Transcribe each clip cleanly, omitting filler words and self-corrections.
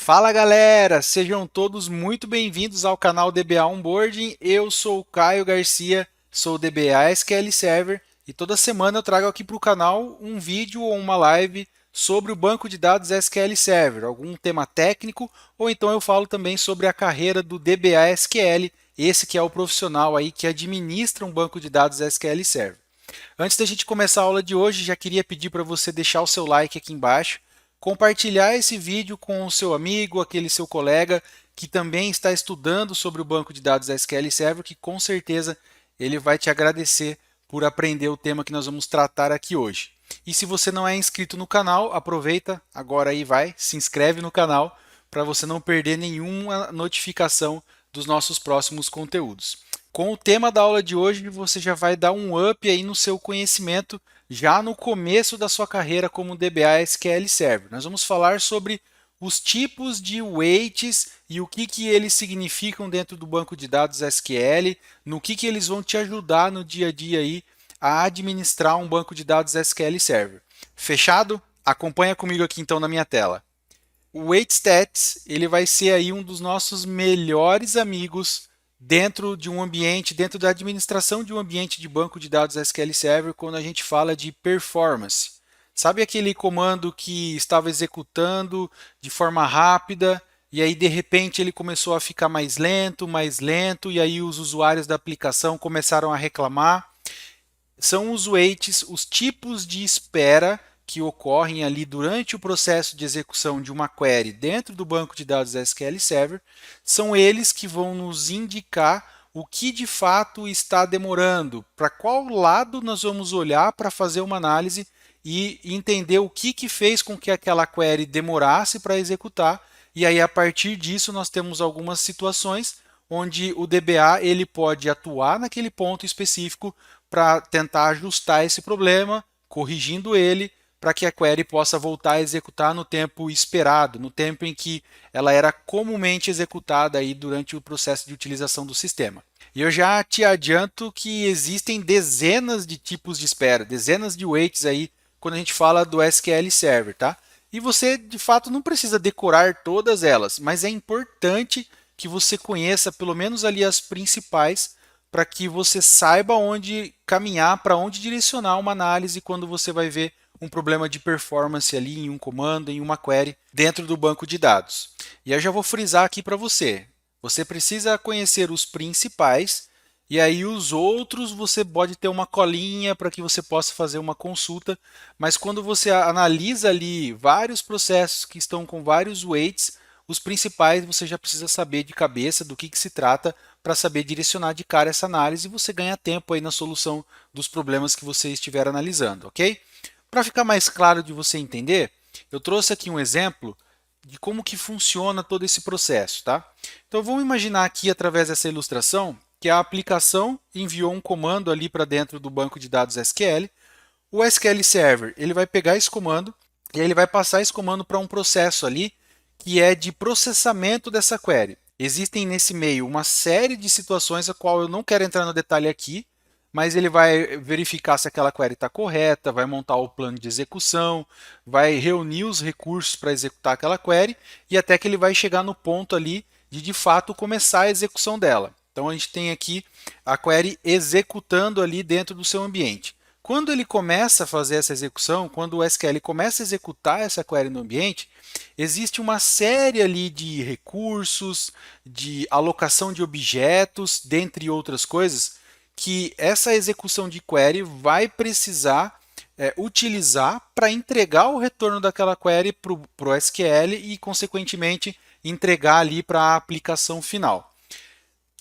Fala galera, sejam todos muito bem-vindos ao canal DBA Onboarding. Eu sou o Caio Garcia, sou o DBA SQL Server e toda semana eu trago aqui para o canal um vídeo ou uma live sobre o banco de dados SQL Server, algum tema técnico, ou então eu falo também sobre a carreira do DBA SQL, esse que é o profissional aí que administra um banco de dados SQL Server. Antes da gente começar a aula de hoje, já queria pedir para você deixar o seu like aqui embaixo, compartilhar esse vídeo com o seu amigo, aquele seu colega que também está estudando sobre o banco de dados SQL Server, que com certeza ele vai te agradecer por aprender o tema que nós vamos tratar aqui hoje. E se você não é inscrito no canal, aproveita agora aí, vai, se inscreve no canal para você não perder nenhuma notificação dos nossos próximos conteúdos. Com o tema da aula de hoje, você já vai dar um up aí no seu conhecimento já no começo da sua carreira como DBA SQL Server. Nós vamos falar sobre os tipos de weights e o que eles significam dentro do banco de dados SQL, no que eles vão te ajudar no dia a dia aí a administrar um banco de dados SQL Server. Fechado? Acompanha comigo aqui então na minha tela. O Weight Stats, ele vai ser aí um dos nossos melhores amigos dentro de um ambiente, dentro da administração de um ambiente de banco de dados SQL Server, quando a gente fala de performance. Sabe aquele comando que estava executando de forma rápida e aí de repente ele começou a ficar mais lento, e aí os usuários da aplicação começaram a reclamar? São os waits, os tipos de espera que ocorrem ali durante o processo de execução de uma query dentro do banco de dados SQL Server, são eles que vão nos indicar o que de fato está demorando, para qual lado nós vamos olhar para fazer uma análise e entender o que fez com que aquela query demorasse para executar, e aí a partir disso nós temos algumas situações onde o DBA ele pode atuar naquele ponto específico para tentar ajustar esse problema, corrigindo ele, para que a query possa voltar a executar no tempo esperado, no tempo em que ela era comumente executada aí durante o processo de utilização do sistema. E eu já te adianto que existem dezenas de tipos de espera, dezenas de waits aí quando a gente fala do SQL Server, tá? E você de fato não precisa decorar todas elas, mas é importante que você conheça pelo menos ali as principais para que você saiba onde caminhar, para onde direcionar uma análise quando você vai ver um problema de performance ali em um comando, em uma query dentro do banco de dados. E eu já vou frisar aqui para você. Você precisa conhecer os principais e aí os outros você pode ter uma colinha para que você possa fazer uma consulta, mas quando você analisa ali vários processos que estão com vários weights, os principais você já precisa saber de cabeça do que se trata para saber direcionar de cara essa análise e você ganha tempo aí na solução dos problemas que você estiver analisando, ok? Para ficar mais claro de você entender, eu trouxe aqui um exemplo de como que funciona todo esse processo, tá? Então vamos imaginar aqui através dessa ilustração que a aplicação enviou um comando ali para dentro do banco de dados SQL. O SQL Server ele vai pegar esse comando e ele vai passar esse comando para um processo ali que é de processamento dessa query. Existem nesse meio uma série de situações a qual eu não quero entrar no detalhe aqui, mas ele vai verificar se aquela query está correta, vai montar o plano de execução, vai reunir os recursos para executar aquela query e até que ele vai chegar no ponto ali de fato começar a execução dela. Então a gente tem aqui a query executando ali dentro do seu ambiente. Quando ele começa a fazer essa execução, quando o SQL começa a executar essa query no ambiente, existe uma série ali de recursos, de alocação de objetos, dentre outras coisas, que essa execução de query vai precisar utilizar para entregar o retorno daquela query para o SQL e, consequentemente, entregar ali para a aplicação final.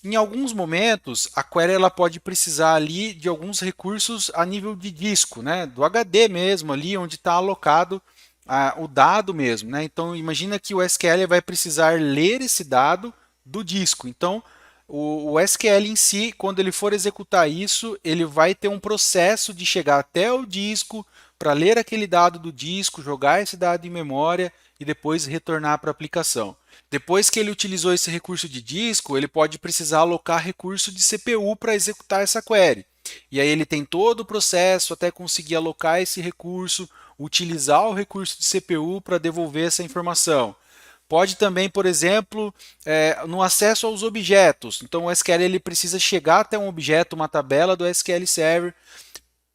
Em alguns momentos, a query ela pode precisar ali de alguns recursos a nível de disco, né? Do HD mesmo, ali onde está alocado o dado mesmo. Né? Então, imagina que o SQL vai precisar ler esse dado do disco. Então, o SQL em si, quando ele for executar isso, ele vai ter um processo de chegar até o disco para ler aquele dado do disco, jogar esse dado em memória e depois retornar para a aplicação. Depois que ele utilizou esse recurso de disco, ele pode precisar alocar recurso de CPU para executar essa query. E aí ele tem todo o processo até conseguir alocar esse recurso, utilizar o recurso de CPU para devolver essa informação. Pode também, por exemplo, no acesso aos objetos. Então, o SQL ele precisa chegar até um objeto, uma tabela do SQL Server,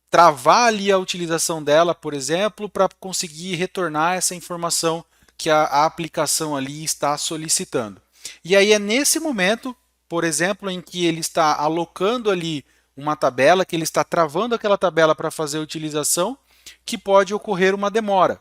travar ali a utilização dela, por exemplo, para conseguir retornar essa informação que a aplicação ali está solicitando. E aí é nesse momento, por exemplo, em que ele está alocando ali uma tabela, que ele está travando aquela tabela para fazer a utilização, que pode ocorrer uma demora.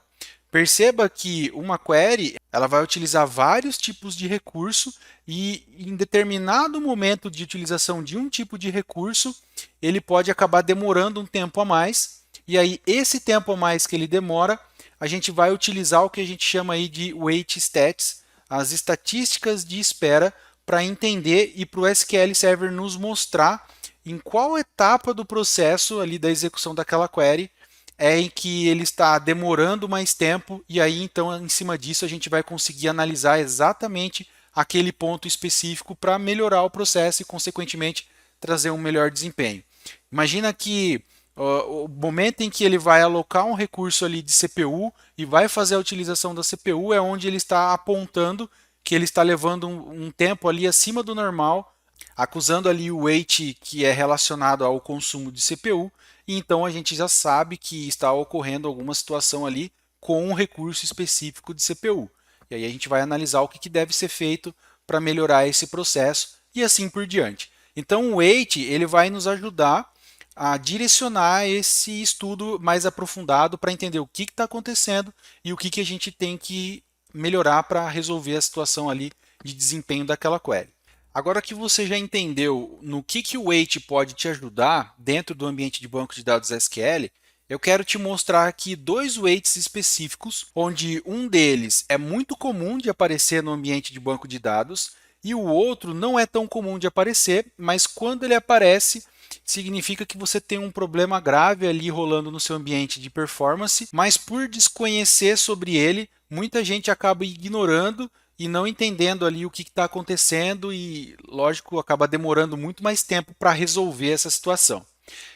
Perceba que uma query ela vai utilizar vários tipos de recurso e em determinado momento de utilização de um tipo de recurso, ele pode acabar demorando um tempo a mais. E aí esse tempo a mais que ele demora, a gente vai utilizar o que a gente chama aí de wait stats, as estatísticas de espera, para entender e para o SQL Server nos mostrar em qual etapa do processo ali da execução daquela query é em que ele está demorando mais tempo, e aí então em cima disso a gente vai conseguir analisar exatamente aquele ponto específico para melhorar o processo e consequentemente trazer um melhor desempenho. Imagina que o momento em que ele vai alocar um recurso ali de CPU e vai fazer a utilização da CPU é onde ele está apontando que ele está levando um tempo ali acima do normal, acusando ali o weight que é relacionado ao consumo de CPU, e então a gente já sabe que está ocorrendo alguma situação ali com um recurso específico de CPU. E aí a gente vai analisar o que deve ser feito para melhorar esse processo e assim por diante. Então o weight ele vai nos ajudar a direcionar esse estudo mais aprofundado para entender o que está acontecendo e o que a gente tem que melhorar para resolver a situação ali de desempenho daquela query. Agora que você já entendeu no que o Weight pode te ajudar dentro do ambiente de banco de dados SQL, eu quero te mostrar aqui dois weights específicos, onde um deles é muito comum de aparecer no ambiente de banco de dados e o outro não é tão comum de aparecer, mas quando ele aparece, significa que você tem um problema grave ali rolando no seu ambiente de performance, mas por desconhecer sobre ele, muita gente acaba ignorando e não entendendo ali o que está acontecendo e, lógico, acaba demorando muito mais tempo para resolver essa situação.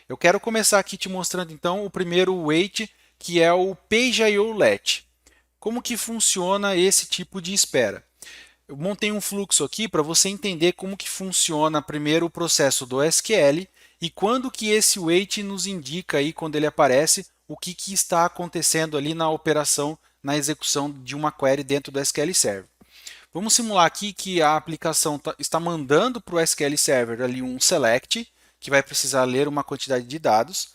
Eu quero começar aqui te mostrando então o primeiro weight, que é o PageIO Let. Como que funciona esse tipo de espera? Eu montei um fluxo aqui para você entender como que funciona primeiro o processo do SQL e quando que esse wait nos indica aí quando ele aparece o que está acontecendo ali na operação, na execução de uma query dentro do SQL Server. Vamos simular aqui que a aplicação está mandando para o SQL Server ali um select, que vai precisar ler uma quantidade de dados.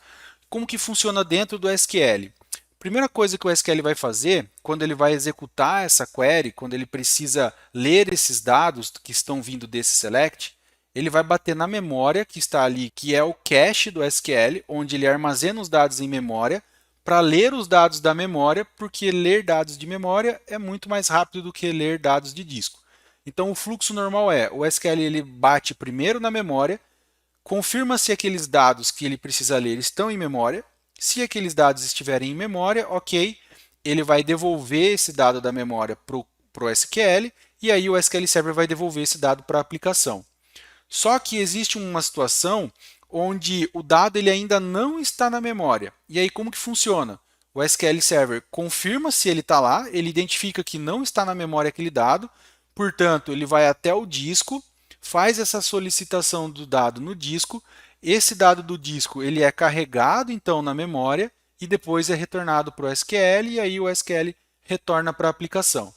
Como que funciona dentro do SQL? Primeira coisa que o SQL vai fazer, quando ele vai executar essa query, quando ele precisa ler esses dados que estão vindo desse select, ele vai bater na memória que está ali, que é o cache do SQL, onde ele armazena os dados em memória, para ler os dados da memória, porque ler dados de memória é muito mais rápido do que ler dados de disco. Então o fluxo normal é, o SQL ele bate primeiro na memória, confirma se aqueles dados que ele precisa ler estão em memória. Se aqueles dados estiverem em memória, ok, ele vai devolver esse dado da memória para o SQL e aí o SQL Server vai devolver esse dado para a aplicação. Só que existe uma situação onde o dado ele ainda não está na memória. E aí como que funciona? O SQL Server confirma se ele está lá, ele identifica que não está na memória aquele dado, portanto ele vai até o disco, faz essa solicitação do dado no disco, esse dado do disco ele é carregado então na memória e depois é retornado para o SQL e aí o SQL retorna para a aplicação.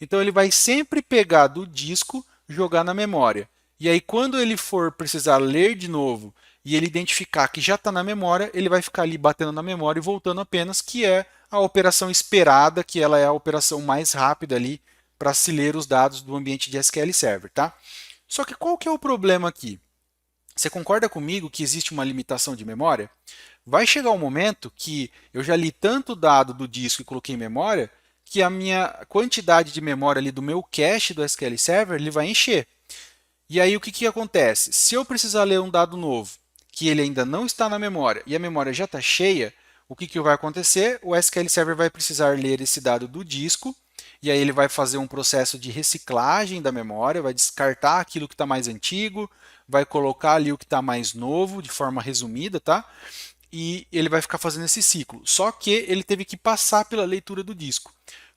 Então ele vai sempre pegar do disco, jogar na memória. E aí quando ele for precisar ler de novo e ele identificar que já está na memória, ele vai ficar ali batendo na memória e voltando apenas, que é a operação esperada, que ela é a operação mais rápida ali para se ler os dados do ambiente de SQL Server, tá? Só que qual que é o problema aqui? Você concorda comigo que existe uma limitação de memória? Vai chegar um momento que eu já li tanto dado do disco e coloquei em memória que a minha quantidade de memória ali do meu cache do SQL Server ele vai encher. E aí o que acontece? Se eu precisar ler um dado novo, que ele ainda não está na memória e a memória já está cheia, o que vai acontecer? O SQL Server vai precisar ler esse dado do disco, e aí ele vai fazer um processo de reciclagem da memória, vai descartar aquilo que está mais antigo, vai colocar ali o que está mais novo, de forma resumida, tá? E ele vai ficar fazendo esse ciclo. Só que ele teve que passar pela leitura do disco.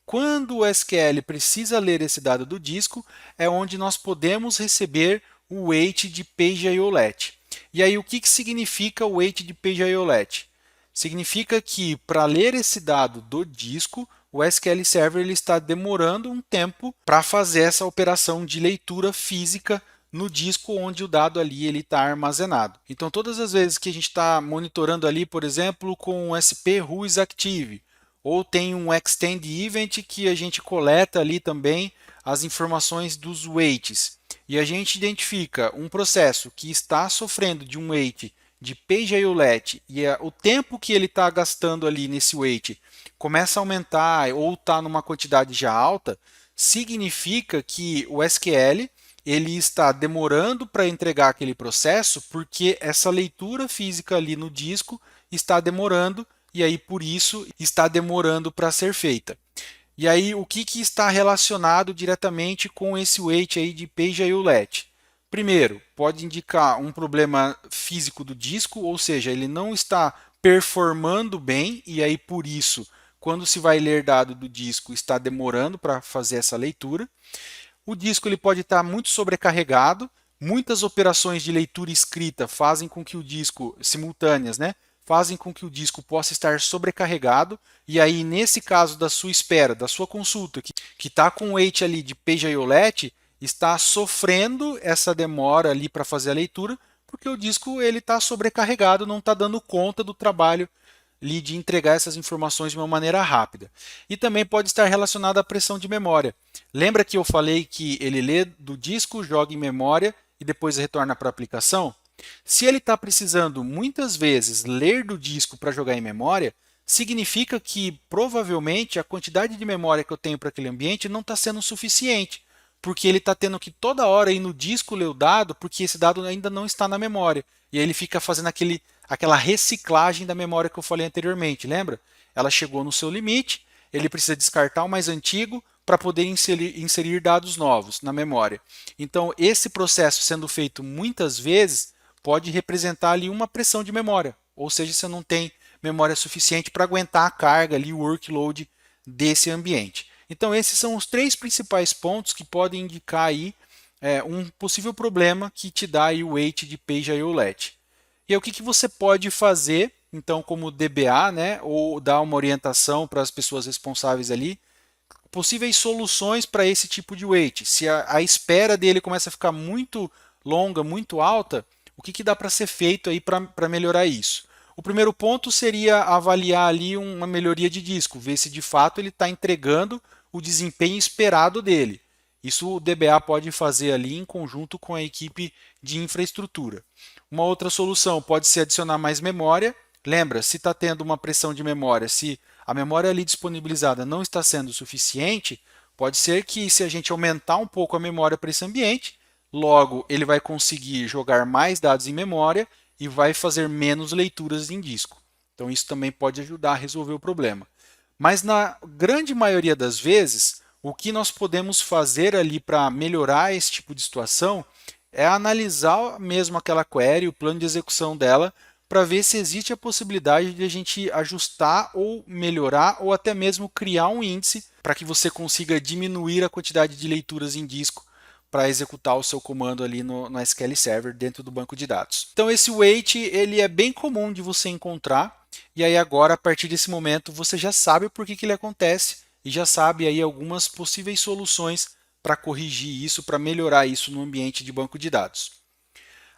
Quando o SQL precisa ler esse dado do disco, é onde nós podemos receber o wait de PageIOLet. E aí, o que significa o wait de PageIOLet? Significa que, para ler esse dado do disco, o SQL Server ele está demorando um tempo para fazer essa operação de leitura física no disco onde o dado ali ele está armazenado. Então, todas as vezes que a gente está monitorando ali, por exemplo, com o SP WhoisActive, ou tem um Extend Event que a gente coleta ali também as informações dos waits, e a gente identifica um processo que está sofrendo de um wait de PageIOLet e o tempo que ele está gastando ali nesse wait começa a aumentar ou está numa quantidade já alta, significa que o SQL ele está demorando para entregar aquele processo porque essa leitura física ali no disco está demorando e aí por isso está demorando para ser feita. E aí o que está relacionado diretamente com esse wait aí de PageIOLet? Primeiro, pode indicar um problema físico do disco, ou seja, ele não está performando bem e aí por isso, quando se vai ler dado do disco, está demorando para fazer essa leitura. O disco ele pode estar muito sobrecarregado, muitas operações de leitura e escrita fazem com que o disco, simultâneas, né, fazem com que o disco possa estar sobrecarregado, e aí nesse caso da sua espera, da sua consulta, que está com o wait ali de PageIOLet, está sofrendo essa demora ali para fazer a leitura, porque o disco ele está sobrecarregado, não está dando conta do trabalho de entregar essas informações de uma maneira rápida. E também pode estar relacionado à pressão de memória. Lembra que eu falei que ele lê do disco, joga em memória e depois retorna para a aplicação? Se ele está precisando muitas vezes ler do disco para jogar em memória, significa que provavelmente a quantidade de memória que eu tenho para aquele ambiente não está sendo suficiente, porque ele está tendo que toda hora ir no disco ler o dado, porque esse dado ainda não está na memória. E aí ele fica fazendo aquela reciclagem da memória que eu falei anteriormente, lembra? Ela chegou no seu limite, ele precisa descartar o mais antigo para poder inserir dados novos na memória. Então, esse processo sendo feito muitas vezes pode representar ali uma pressão de memória, ou seja, você não tem memória suficiente para aguentar a carga ali, o workload desse ambiente. Então, esses são os três principais pontos que podem indicar aí um possível problema que te dá aí o wait de PageIOLet. E aí, o que você pode fazer, então, como DBA, né, ou dar uma orientação para as pessoas responsáveis ali, possíveis soluções para esse tipo de wait. Se a espera dele começa a ficar muito longa, muito alta, o que dá para ser feito aí para melhorar isso? O primeiro ponto seria avaliar ali uma melhoria de disco, ver se de fato ele está entregando o desempenho esperado dele. Isso o DBA pode fazer ali em conjunto com a equipe de infraestrutura. Uma outra solução pode ser adicionar mais memória. Lembra, se está tendo uma pressão de memória, se a memória ali disponibilizada não está sendo suficiente, pode ser que se a gente aumentar um pouco a memória para esse ambiente, logo ele vai conseguir jogar mais dados em memória e vai fazer menos leituras em disco. Então isso também pode ajudar a resolver o problema. Mas na grande maioria das vezes, o que nós podemos fazer ali para melhorar esse tipo de situação é analisar mesmo aquela query, o plano de execução dela, para ver se existe a possibilidade de a gente ajustar ou melhorar ou até mesmo criar um índice para que você consiga diminuir a quantidade de leituras em disco para executar o seu comando ali no SQL Server dentro do banco de dados. Então esse wait ele é bem comum de você encontrar e aí agora a partir desse momento você já sabe por que ele acontece e já sabe aí algumas possíveis soluções para corrigir isso, para melhorar isso no ambiente de banco de dados.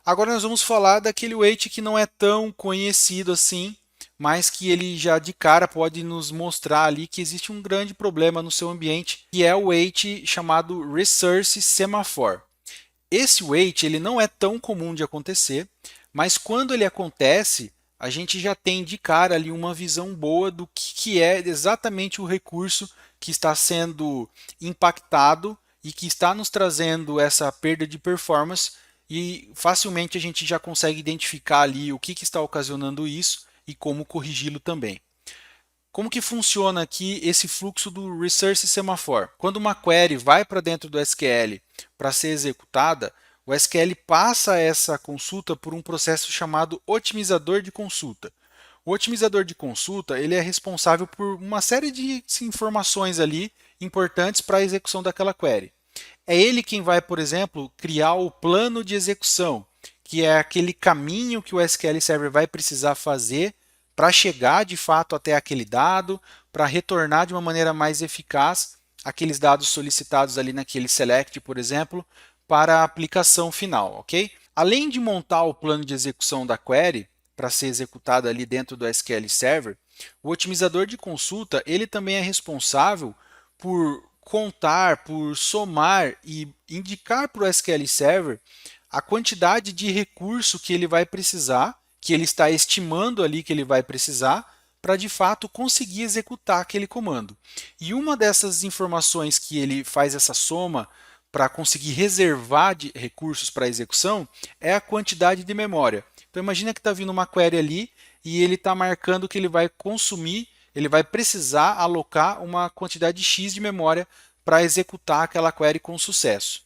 Agora nós vamos falar daquele wait que não é tão conhecido assim, mas que ele já de cara pode nos mostrar ali que existe um grande problema no seu ambiente, que é o wait chamado Resource Semaphore. Esse wait ele não é tão comum de acontecer, mas quando ele acontece, a gente já tem de cara ali uma visão boa do que é exatamente o recurso que está sendo impactado e que está nos trazendo essa perda de performance e facilmente a gente já consegue identificar ali o que está ocasionando isso e como corrigi-lo também. Como que funciona aqui esse fluxo do Resource Semaphore? Quando uma query vai para dentro do SQL para ser executada, o SQL passa essa consulta por um processo chamado otimizador de consulta. O otimizador de consulta ele é responsável por uma série de informações ali importantes para a execução daquela query. É ele quem vai, por exemplo, criar o plano de execução, que é aquele caminho que o SQL Server vai precisar fazer para chegar de fato até aquele dado, para retornar de uma maneira mais eficaz aqueles dados solicitados ali naquele select, por exemplo, para a aplicação final, ok? Além de montar o plano de execução da query para ser executada ali dentro do SQL Server, o otimizador de consulta ele também é responsável por contar, por somar e indicar para o SQL Server a quantidade de recurso que ele vai precisar, que ele está estimando ali que ele vai precisar, para de fato conseguir executar aquele comando. E uma dessas informações que ele faz essa soma para conseguir reservar de recursos para execução é a quantidade de memória. Então imagina que está vindo uma query ali e ele está marcando que ele vai consumir, ele vai precisar alocar uma quantidade X de memória para executar aquela query com sucesso.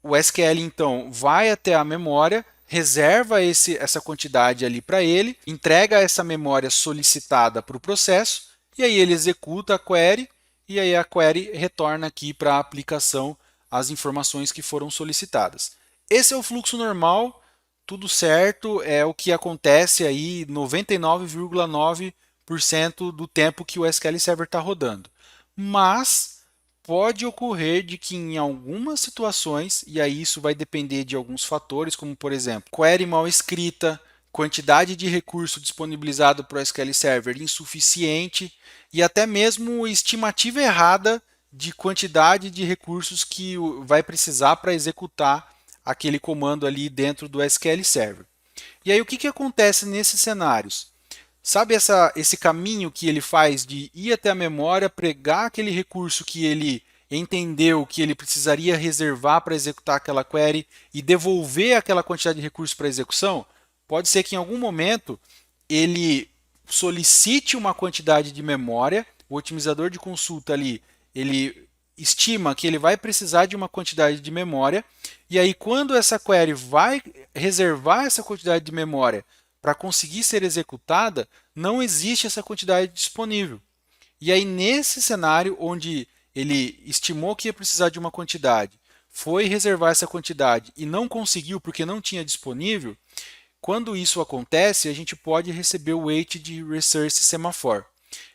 O SQL então vai até a memória, reserva essa quantidade ali para ele, entrega essa memória solicitada para o processo e aí ele executa a query e aí a query retorna aqui para a aplicação as informações que foram solicitadas. Esse é o fluxo normal, tudo certo, é o que acontece aí 99,9% do tempo que o SQL Server está rodando. Mas pode ocorrer de que em algumas situações, e aí isso vai depender de alguns fatores, como por exemplo, query mal escrita, quantidade de recurso disponibilizado para o SQL Server insuficiente e até mesmo estimativa errada de quantidade de recursos que vai precisar para executar aquele comando ali dentro do SQL Server. E aí o que acontece nesses cenários? Sabe esse caminho que ele faz de ir até a memória, pregar aquele recurso que ele entendeu que ele precisaria reservar para executar aquela query e devolver aquela quantidade de recursos para execução? Pode ser que em algum momento ele solicite uma quantidade de memória, o otimizador de consulta ali, ele estima que ele vai precisar de uma quantidade de memória, e aí quando essa query vai reservar essa quantidade de memória para conseguir ser executada, não existe essa quantidade disponível. E aí, nesse cenário onde ele estimou que ia precisar de uma quantidade, foi reservar essa quantidade e não conseguiu porque não tinha disponível, quando isso acontece, a gente pode receber o wait de resource semaphore.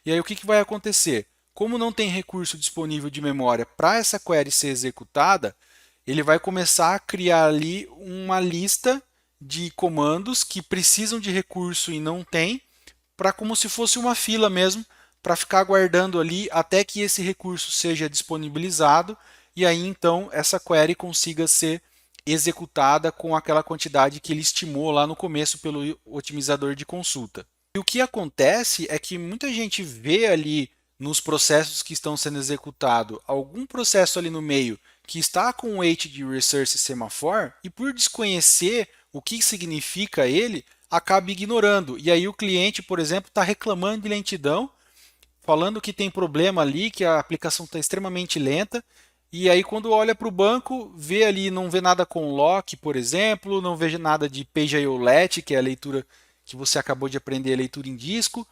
E aí, o que vai acontecer? Como não tem recurso disponível de memória para essa query ser executada, ele vai começar a criar ali uma lista de comandos que precisam de recurso e não tem, para como se fosse uma fila mesmo, para ficar aguardando ali até que esse recurso seja disponibilizado e aí então essa query consiga ser executada com aquela quantidade que ele estimou lá no começo pelo otimizador de consulta. E o que acontece é que muita gente vê ali nos processos que estão sendo executados algum processo ali no meio que está com o wait de resource semaphore e por desconhecer o que significa ele, acaba ignorando. E aí o cliente, por exemplo, está reclamando de lentidão, falando que tem problema ali, que a aplicação está extremamente lenta, e aí quando olha para o banco, vê ali, não vê nada com lock, por exemplo, não vê nada de page-IO-let, que é a leitura que você acabou de aprender, a leitura em disco,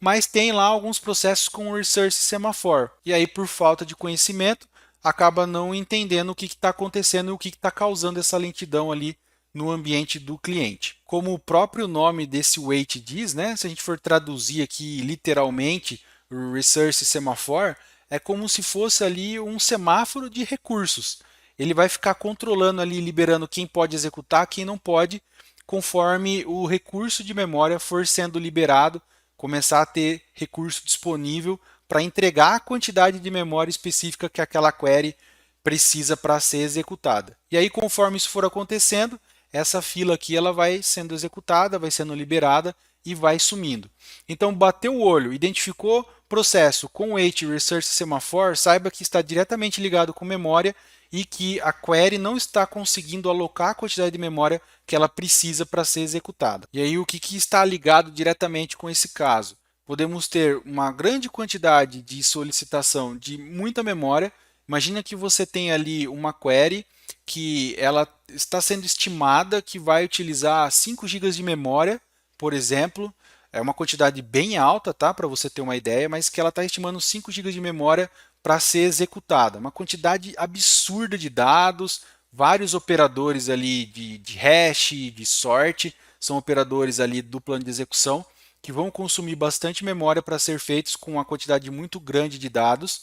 mas tem lá alguns processos com resource semaphore. E aí, por falta de conhecimento, acaba não entendendo o que está acontecendo e o que está causando essa lentidão ali no ambiente do cliente. Como o próprio nome desse wait diz, né, se a gente for traduzir aqui literalmente o resource semaphore, é como se fosse ali um semáforo de recursos. Ele vai ficar controlando ali, liberando quem pode executar, quem não pode, conforme o recurso de memória for sendo liberado, começar a ter recurso disponível para entregar a quantidade de memória específica que aquela query precisa para ser executada. E aí, conforme isso for acontecendo, essa fila aqui ela vai sendo executada, vai sendo liberada e vai sumindo. Então, bateu o olho, identificou processo com wait resource semaphore, saiba que está diretamente ligado com memória e que a query não está conseguindo alocar a quantidade de memória que ela precisa para ser executada. E aí, o que está ligado diretamente com esse caso? Podemos ter uma grande quantidade de solicitação de muita memória. Imagina que você tem ali uma query que ela está sendo estimada que vai utilizar 5 GB de memória, por exemplo, É uma quantidade bem alta, tá? Para você ter uma ideia, mas que ela está estimando 5 GB de memória para ser executada. Uma quantidade absurda de dados, vários operadores ali de hash, de sorte, são operadores ali do plano de execução que vão consumir bastante memória para ser feitos com uma quantidade muito grande de dados.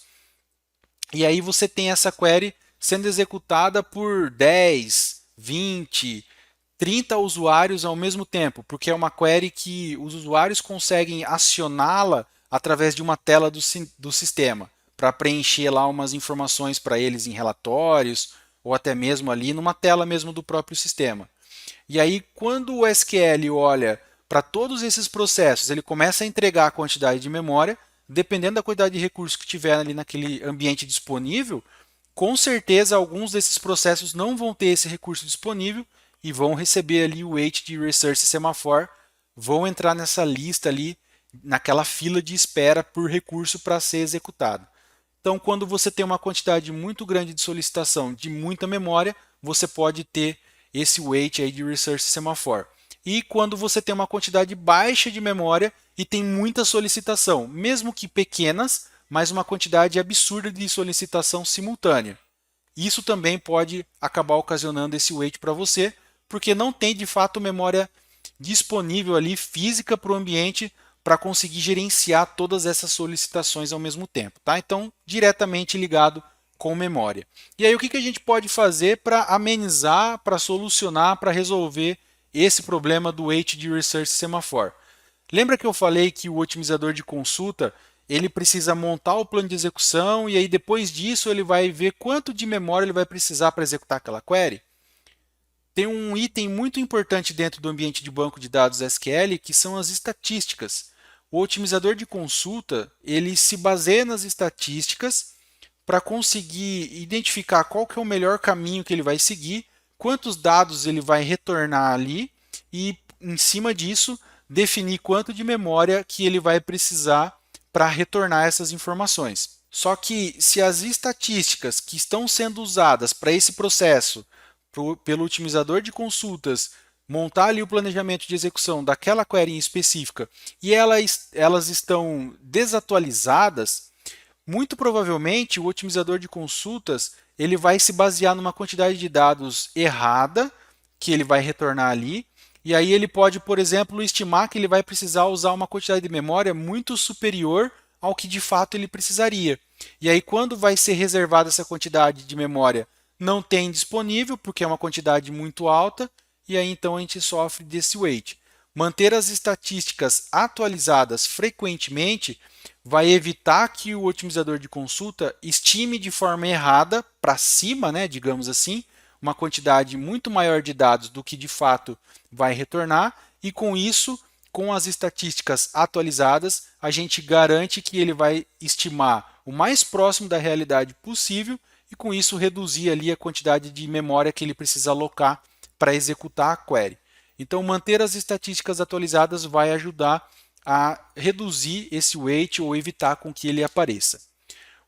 E aí você tem essa query sendo executada por 10, 20, 30 usuários ao mesmo tempo, porque é uma query que os usuários conseguem acioná-la através de uma tela do sistema, para preencher lá umas informações para eles em relatórios, ou até mesmo ali numa tela mesmo do próprio sistema. E aí, quando o SQL olha para todos esses processos, ele começa a entregar a quantidade de memória, dependendo da quantidade de recursos que tiver ali naquele ambiente disponível, com certeza alguns desses processos não vão ter esse recurso disponível e vão receber ali o weight de Resource Semaphore, vão entrar nessa lista ali, naquela fila de espera por recurso para ser executado. Então, quando você tem uma quantidade muito grande de solicitação de muita memória, você pode ter esse weight aí de Resource Semaphore. E quando você tem uma quantidade baixa de memória e tem muita solicitação, mesmo que pequenas, mas uma quantidade absurda de solicitação simultânea. Isso também pode acabar ocasionando esse weight para você, porque não tem de fato memória disponível ali física para o ambiente para conseguir gerenciar todas essas solicitações ao mesmo tempo, tá? Então, diretamente ligado com memória. E aí, o que a gente pode fazer para amenizar, para solucionar, para resolver esse problema do weight de Resource Semaphore? Lembra que eu falei que o otimizador de consulta ele precisa montar o plano de execução e aí depois disso ele vai ver quanto de memória ele vai precisar para executar aquela query? Tem um item muito importante dentro do ambiente de banco de dados SQL que são as estatísticas. O otimizador de consulta ele se baseia nas estatísticas para conseguir identificar qual que é o melhor caminho que ele vai seguir, quantos dados ele vai retornar ali e, em cima disso, definir quanto de memória que ele vai precisar para retornar essas informações. Só que se as estatísticas que estão sendo usadas para esse processo pelo otimizador de consultas montar ali o planejamento de execução daquela query em específica e elas estão desatualizadas, muito provavelmente o otimizador de consultas ele vai se basear numa quantidade de dados errada que ele vai retornar ali. E aí ele pode, por exemplo, estimar que ele vai precisar usar uma quantidade de memória muito superior ao que de fato ele precisaria. E aí quando vai ser reservada essa quantidade de memória, não tem disponível, porque é uma quantidade muito alta, e aí então a gente sofre desse weight. Manter as estatísticas atualizadas frequentemente vai evitar que o otimizador de consulta estime de forma errada para cima, né, digamos assim, uma quantidade muito maior de dados do que de fato vai retornar, e com isso, com as estatísticas atualizadas, a gente garante que ele vai estimar o mais próximo da realidade possível e com isso reduzir ali a quantidade de memória que ele precisa alocar para executar a query. Então, manter as estatísticas atualizadas vai ajudar a reduzir esse weight ou evitar com que ele apareça.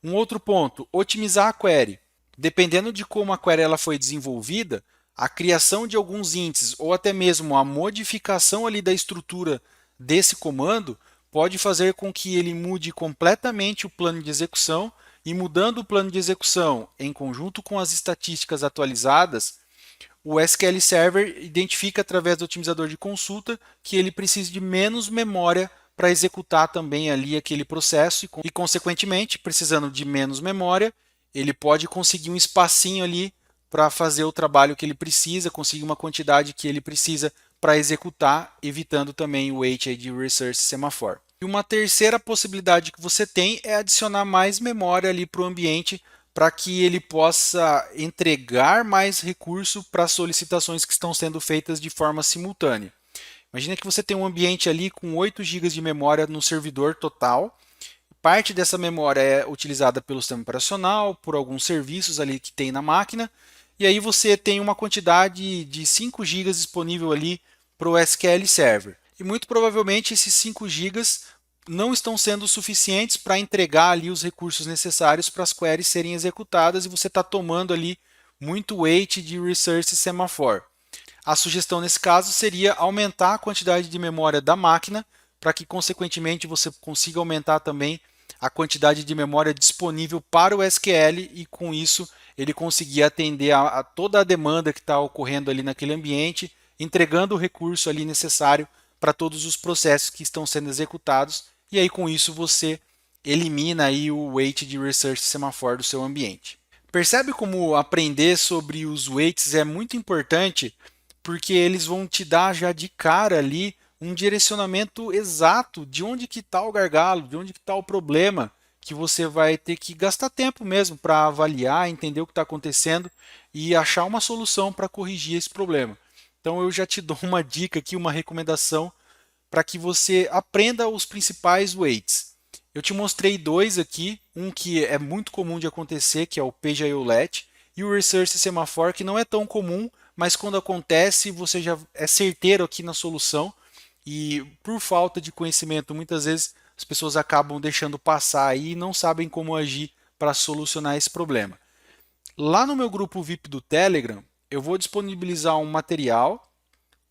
Um outro ponto, otimizar a query. Dependendo de como a query ela foi desenvolvida, a criação de alguns índices ou até mesmo a modificação ali da estrutura desse comando pode fazer com que ele mude completamente o plano de execução e mudando o plano de execução em conjunto com as estatísticas atualizadas, o SQL Server identifica através do otimizador de consulta que ele precisa de menos memória para executar também ali aquele processo e, consequentemente, precisando de menos memória, ele pode conseguir um espacinho ali para fazer o trabalho que ele precisa, conseguir uma quantidade que ele precisa para executar, evitando também o weight de Resource Semaphore. E uma terceira possibilidade que você tem é adicionar mais memória ali para o ambiente para que ele possa entregar mais recurso para as solicitações que estão sendo feitas de forma simultânea. Imagina que você tem um ambiente ali com 8 GB de memória no servidor total. Parte dessa memória é utilizada pelo sistema operacional, por alguns serviços ali que tem na máquina, e aí você tem uma quantidade de 5 GB disponível ali para o SQL Server. E muito provavelmente esses 5 GB não estão sendo suficientes para entregar ali os recursos necessários para as queries serem executadas e você está tomando ali muito weight de Resource Semaphore. A sugestão nesse caso seria aumentar a quantidade de memória da máquina para que, consequentemente, você consiga aumentar também a quantidade de memória disponível para o SQL e, com isso, ele conseguir atender a toda a demanda que está ocorrendo ali naquele ambiente, entregando o recurso ali necessário para todos os processos que estão sendo executados. E aí, com isso, você elimina aí o weight de Research Semaphore do seu ambiente. Percebe como aprender sobre os weights é muito importante, porque eles vão te dar já de cara ali um direcionamento exato de onde que está o gargalo, de onde que está o problema, que você vai ter que gastar tempo mesmo para avaliar, entender o que está acontecendo e achar uma solução para corrigir esse problema. Então eu já te dou uma dica aqui, uma recomendação para que você aprenda os principais weights. Eu te mostrei dois aqui, um que é muito comum de acontecer, que é o PageIOLET, e o Research Semaphore, que não é tão comum, mas quando acontece você já é certeiro aqui na solução, e por falta de conhecimento, muitas vezes as pessoas acabam deixando passar aí e não sabem como agir para solucionar esse problema. Lá no meu grupo VIP do Telegram, eu vou disponibilizar um material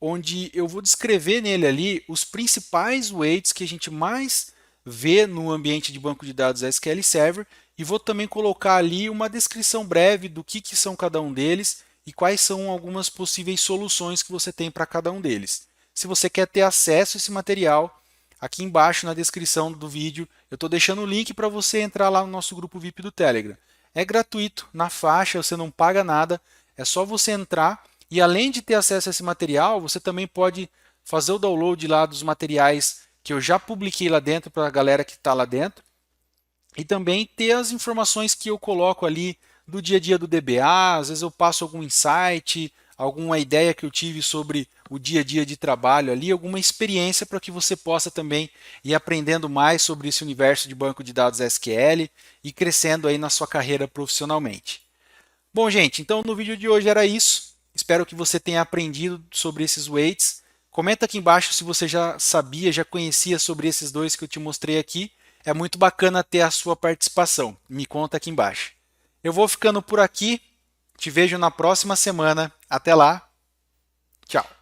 onde eu vou descrever nele ali os principais weights que a gente mais vê no ambiente de banco de dados SQL Server e vou também colocar ali uma descrição breve do que são cada um deles e quais são algumas possíveis soluções que você tem para cada um deles. Se você quer ter acesso a esse material, aqui embaixo na descrição do vídeo eu estou deixando o link para você entrar lá no nosso grupo VIP do Telegram. É gratuito, na faixa, você não paga nada, é só você entrar e além de ter acesso a esse material, você também pode fazer o download lá dos materiais que eu já publiquei lá dentro para a galera que está lá dentro. E também ter as informações que eu coloco ali do dia a dia do DBA, às vezes eu passo algum insight, alguma ideia que eu tive sobre o dia a dia de trabalho ali, alguma experiência para que você possa também ir aprendendo mais sobre esse universo de banco de dados SQL e crescendo aí na sua carreira profissionalmente. Bom, gente, então no vídeo de hoje era isso. Espero que você tenha aprendido sobre esses weights. Comenta aqui embaixo se você já sabia, já conhecia sobre esses dois que eu te mostrei aqui. É muito bacana ter a sua participação. Me conta aqui embaixo. Eu vou ficando por aqui. Te vejo na próxima semana. Até lá. Tchau.